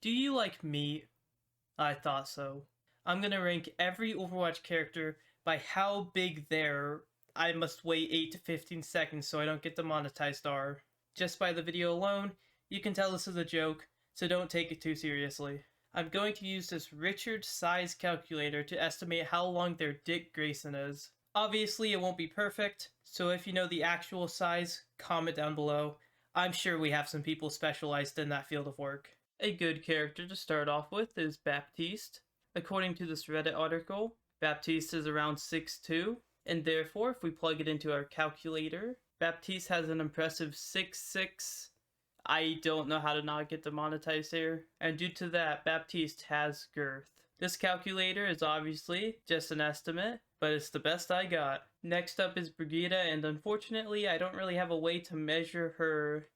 Do you like meat? I thought so. I'm gonna rank every Overwatch character by how big their I must wait 8 to 15 seconds so I don't get demonetized are. Just by the video alone, you can tell this is a joke, so don't take it too seriously. I'm going to use this Richard size calculator to estimate how long their Dick Grayson is. Obviously, it won't be perfect, so if you know the actual size, comment down below. I'm sure we have some people specialized in that field of work. A good character to start off with is Baptiste. According to this Reddit article, Baptiste is around 6'2", and therefore, if we plug it into our calculator, Baptiste has an impressive 6'6". I don't know how to not get demonetized here. And due to that, Baptiste has girth. This calculator is obviously just an estimate, but it's the best I got. Next up is Brigida, and unfortunately, I don't really have a way to measure her.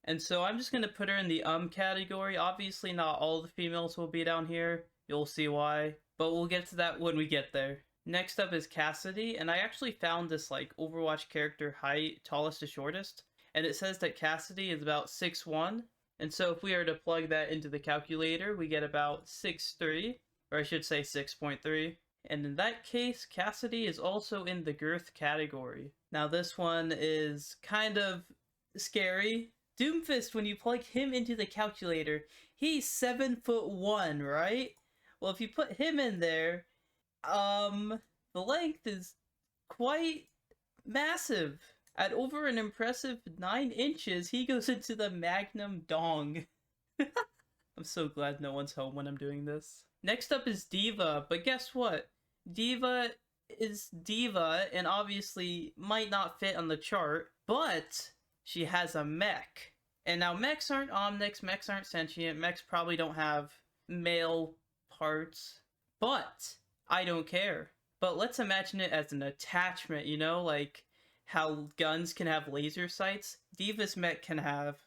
And so I'm just going to put her in the category. Obviously, not all the females will be down here. You'll see why. But we'll get to that when we get there. Next up is Cassidy, and I actually found this like Overwatch character height, tallest to shortest. And it says that Cassidy is about 6'1". And so if we are to plug that into the calculator, we get about 6'3", or I should say 6.3. And in that case, Cassidy is also in the girth category. Now this one is kind of scary. Doomfist, when you plug him into the calculator, he's 7'1", right? Well, if you put him in there, the length is quite massive. At over an impressive 9 inches, he goes into the Magnum Dong. I'm so glad no one's home when I'm doing this. Next up is Diva, but guess what? Diva is Diva and obviously might not fit on the chart, but she has a mech. And now mechs aren't omnics, mechs aren't sentient, mechs probably don't have male parts, but I don't care. But let's imagine it as an attachment, you know, like how guns can have laser sights, Diva's mech can have.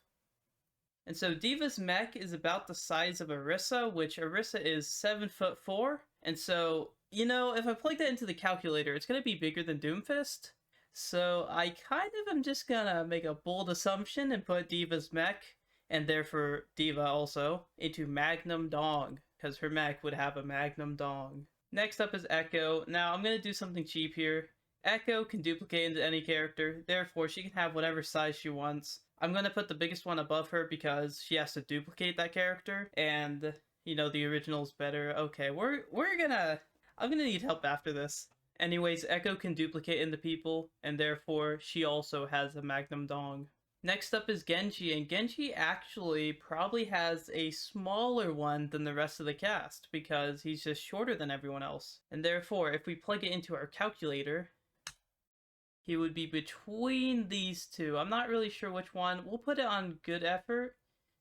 And so Diva's mech is about the size of Orisa, which Orisa is 7'4". And so, you know, if I plug that into the calculator, it's going to be bigger than Doomfist. So I kind of am just gonna make a bold assumption and put Diva's mech, and therefore Diva also, into Magnum Dong, because her mech would have a Magnum Dong. Next up is Echo. Now I'm gonna do something cheap here. Echo can duplicate into any character, therefore she can have whatever size she wants. I'm gonna put the biggest one above her because she has to duplicate that character, and you know the original's better. Okay, I'm gonna need help after this. Anyways, Echo can duplicate into people, and therefore she also has a Magnum Dong. Next up is Genji, and Genji actually probably has a smaller one than the rest of the cast, because he's just shorter than everyone else. And therefore, if we plug it into our calculator, he would be between these two. I'm not really sure which one. We'll put it on good effort,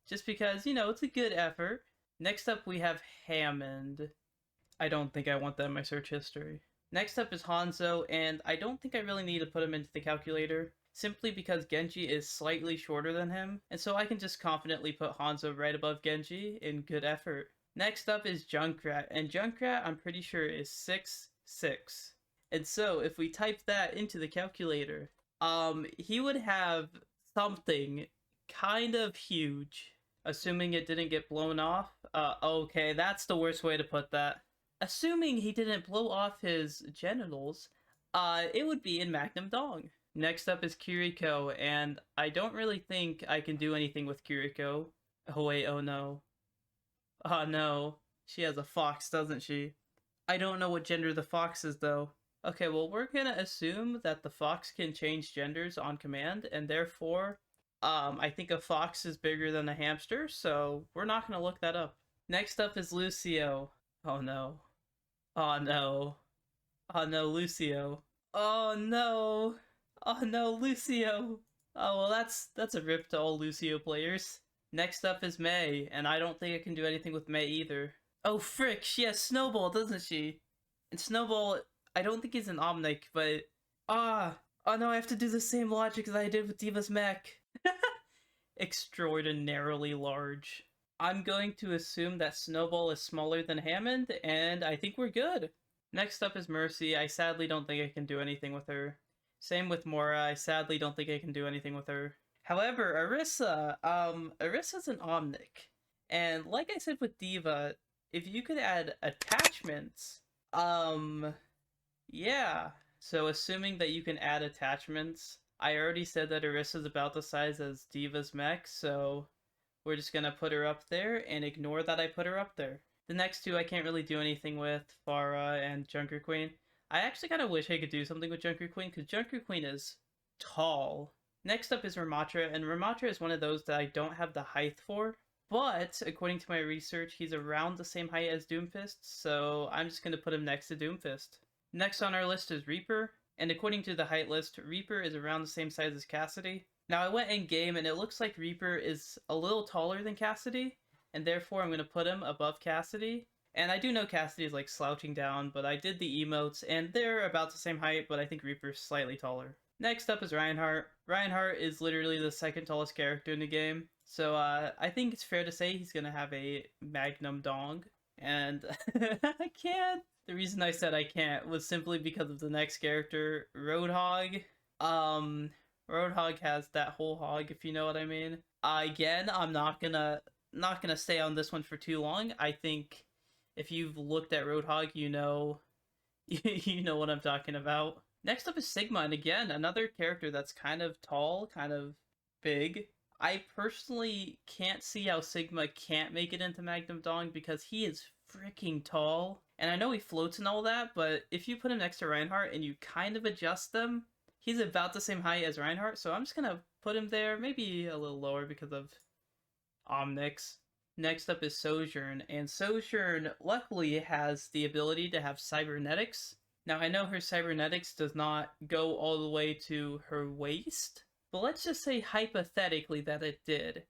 just because, you know, it's a good effort. Next up we have Hammond. I don't think I want that in my search history. Next up is Hanzo, and I don't think I really need to put him into the calculator, simply because Genji is slightly shorter than him, and so I can just confidently put Hanzo right above Genji in good effort. Next up is Junkrat, and Junkrat I'm pretty sure is 6'6". And so if we type that into the calculator, he would have something kind of huge, assuming it didn't get blown off. Okay, that's the worst way to put that. Assuming he didn't blow off his genitals, it would be in Magnum Dong. Next up is Kiriko, and I don't really think I can do anything with Kiriko. Oh wait, oh no. Oh no. She has a fox, doesn't she? I don't know what gender the fox is though. Okay, well we're gonna assume that the fox can change genders on command, and therefore, I think a fox is bigger than a hamster, so we're not gonna look that up. Next up is Lucio. Oh no. Oh no. Oh no, Lucio. Oh no. Oh no, Lucio. Oh well, that's a rip to all Lucio players. Next up is Mei, and I don't think I can do anything with Mei either. Oh frick, she has Snowball, doesn't she? And Snowball, I don't think he's an Omnic, but... oh no, I have to do the same logic as I did with Diva's mech. Extraordinarily large. I'm going to assume that Snowball is smaller than Hammond, and I think we're good. Next up is Mercy. I sadly don't think I can do anything with her. Same with Mora. I sadly don't think I can do anything with her. However, Orisa, Orisa's an Omnic. And like I said with Diva, if you could add attachments, yeah. So assuming that you can add attachments, I already said that Arissa's about the size as Diva's mech, so we're just gonna put her up there and ignore that I put her up there. The next two I can't really do anything with, Farah and Junker Queen. I actually kind of wish I could do something with Junker Queen, because Junker Queen is tall. Next up is Ramatra, and Ramatra is one of those that I don't have the height for. But, according to my research, he's around the same height as Doomfist, so I'm just going to put him next to Doomfist. Next on our list is Reaper, and according to the height list, Reaper is around the same size as Cassidy. Now I went in game and it looks like Reaper is a little taller than Cassidy, and therefore I'm going to put him above Cassidy. And I do know Cassidy is like slouching down, but I did the emotes and they're about the same height, but I think Reaper's slightly taller. Next up is Reinhardt. Reinhardt is literally the second tallest character in the game, so I think it's fair to say he's going to have a Magnum Dong. And I can't. The reason I said I can't was simply because of the next character, Roadhog. Roadhog has that whole hog, if you know what I mean. Again, I'm not gonna stay on this one for too long. I think if you've looked at Roadhog, you know you know what I'm talking about. Next up is Sigma, and again, another character that's kind of tall, kind of big. I personally can't see how Sigma can't make it into Magnum Dong because he is freaking tall. And I know he floats and all that, but if you put him next to Reinhardt and you kind of adjust them, he's about the same height as Reinhardt, so I'm just gonna put him there, maybe a little lower because of Omnix. Next up is Sojourn, and Sojourn luckily has the ability to have cybernetics. Now I know her cybernetics does not go all the way to her waist, but let's just say hypothetically that it did.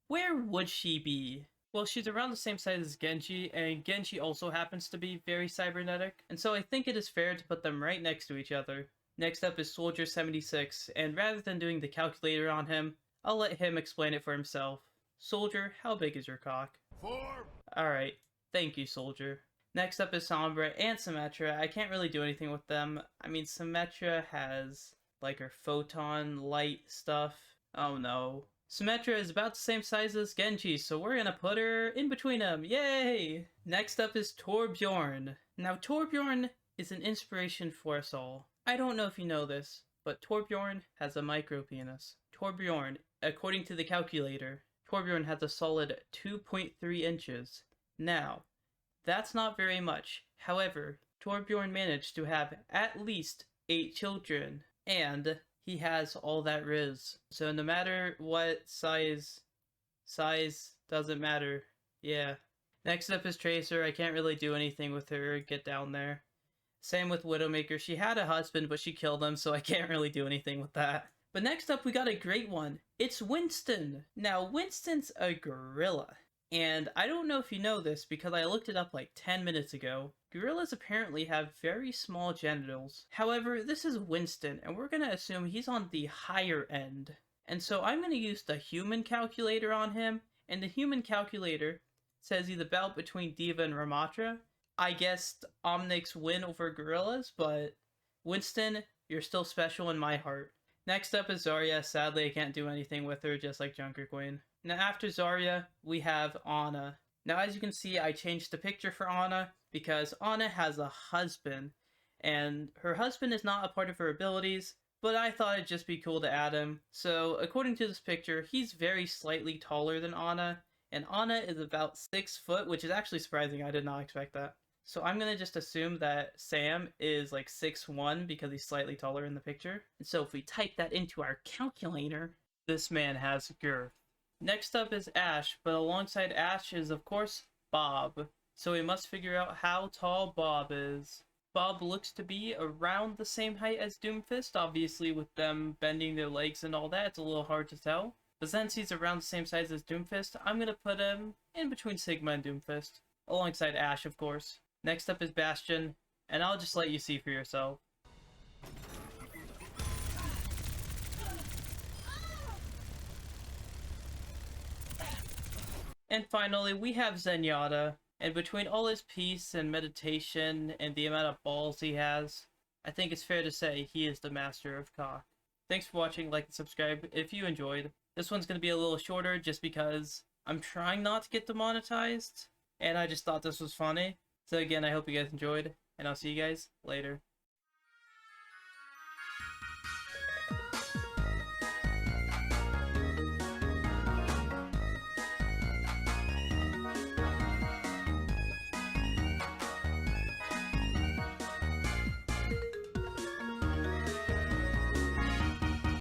Where would she be? Well, she's around the same size as Genji, and Genji also happens to be very cybernetic, and so I think it is fair to put them right next to each other. Next up is Soldier 76, and rather than doing the calculator on him, I'll let him explain it for himself. Soldier, how big is your cock? 4. Alright, thank you, Soldier. Next up is Sombra and Symmetra. I can't really do anything with them. I mean, Symmetra has, like, her photon light stuff. Oh no. Symmetra is about the same size as Genji, so we're gonna put her in between them. Yay! Next up is Torbjorn. Now, Torbjorn is an inspiration for us all. I don't know if you know this, but Torbjorn has a micro penis. Torbjorn, according to the calculator, Torbjorn has a solid 2.3 inches. Now, that's not very much. However, Torbjorn managed to have at least 8 children, and he has all that riz. So no matter what size doesn't matter. Yeah. Next up is Tracer. I can't really do anything with her. Get down there. Same with Widowmaker. She had a husband, but she killed him, so I can't really do anything with that. But next up, we got a great one. It's Winston. Now, Winston's a gorilla. And I don't know if you know this, because I looked it up like 10 minutes ago. Gorillas apparently have very small genitals. However, this is Winston, and we're gonna assume he's on the higher end. And so I'm gonna use the human calculator on him, and the human calculator says he's about between Diva and Ramatra. I guess Omnix win over gorillas, but Winston, you're still special in my heart. Next up is Zarya. Sadly, I can't do anything with her, just like Junker Queen. Now after Zarya, we have Ana. Now as you can see, I changed the picture for Ana because Ana has a husband, and her husband is not a part of her abilities, but I thought it'd just be cool to add him. So according to this picture, he's very slightly taller than Ana, and Ana is about 6 foot, which is actually surprising. I did not expect that. So I'm gonna just assume that Sam is like 6'1" because he's slightly taller in the picture. And so if we type that into our calculator, this man has girth. Next up is Ash, but alongside Ash is of course Bob. So we must figure out how tall Bob is. Bob looks to be around the same height as Doomfist, obviously with them bending their legs and all that, it's a little hard to tell. But since he's around the same size as Doomfist, I'm gonna put him in between Sigma and Doomfist, alongside Ash of course. Next up is Bastion, and I'll just let you see for yourself. And finally, we have Zenyatta, and between all his peace and meditation and the amount of balls he has, I think it's fair to say he is the master of cock. Thanks for watching, like and subscribe if you enjoyed. This one's going to be a little shorter just because I'm trying not to get demonetized, and I just thought this was funny. So again, I hope you guys enjoyed, and I'll see you guys later.